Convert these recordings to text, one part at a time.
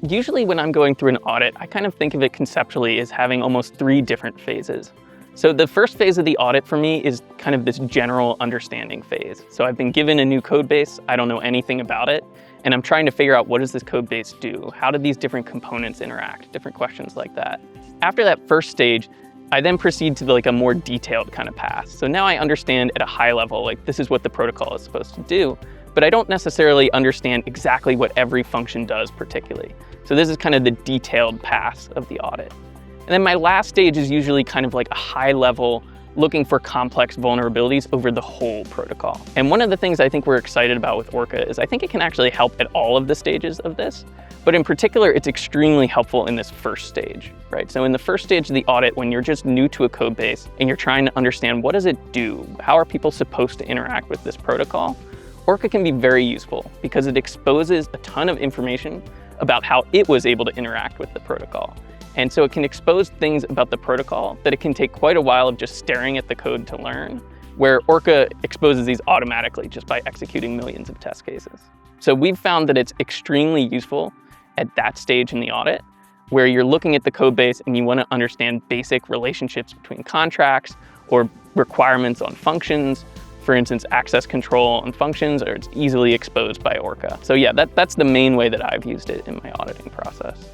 Usually when I'm going through an audit, I kind of think of it conceptually as having almost 3 different phases. So the first phase of the audit for me is kind of this general understanding phase. So I've been given a new code base, I don't know anything about it, and I'm trying to figure out what does this code base do? How do these different components interact? Different questions like that. After that first stage, I then proceed to like a more detailed kind of path. So now I understand at a high level, like this is what the protocol is supposed to do, but I don't necessarily understand exactly what every function does particularly. So this is kind of the detailed path of the audit. And then my last stage is usually kind of like a high level looking for complex vulnerabilities over the whole protocol. And one of the things I think we're excited about with OrCa is I think it can actually help at all of the stages of this, but in particular, it's extremely helpful in this first stage, right? So in the first stage of the audit, when you're just new to a code base and you're trying to understand what does it do? How are people supposed to interact with this protocol? OrCa can be very useful because it exposes a ton of information about how it was able to interact with the protocol. And so it can expose things about the protocol that it can take quite a while of just staring at the code to learn, where OrCa exposes these automatically just by executing millions of test cases. So we've found that it's extremely useful at that stage in the audit, where you're looking at the code base and you want to understand basic relationships between contracts or requirements on functions. For instance, access control on functions, or it's easily exposed by OrCa. So yeah, that's the main way that I've used it in my auditing process.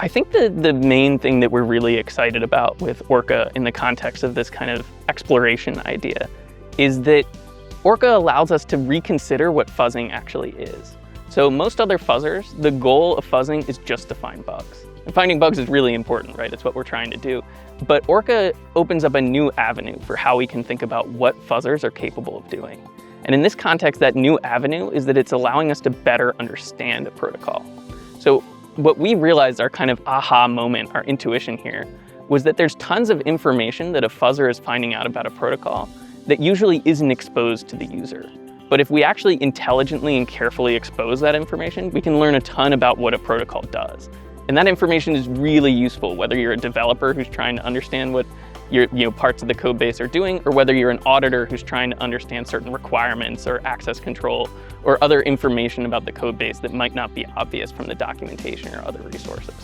I think the main thing that we're really excited about with OrCa in the context of this kind of exploration idea is that OrCa allows us to reconsider what fuzzing actually is. So most other fuzzers, the goal of fuzzing is just to find bugs. And finding bugs is really important, right? It's what we're trying to do. But OrCa opens up a new avenue for how we can think about what fuzzers are capable of doing. And in this context, that new avenue is that it's allowing us to better understand a protocol. So what we realized, our kind of aha moment, our intuition here, was that there's tons of information that a fuzzer is finding out about a protocol that usually isn't exposed to the user. But if we actually intelligently and carefully expose that information, we can learn a ton about what a protocol does. And that information is really useful, whether you're a developer who's trying to understand what your parts of the code base are doing, or whether you're an auditor who's trying to understand certain requirements or access control or other information about the code base that might not be obvious from the documentation or other resources.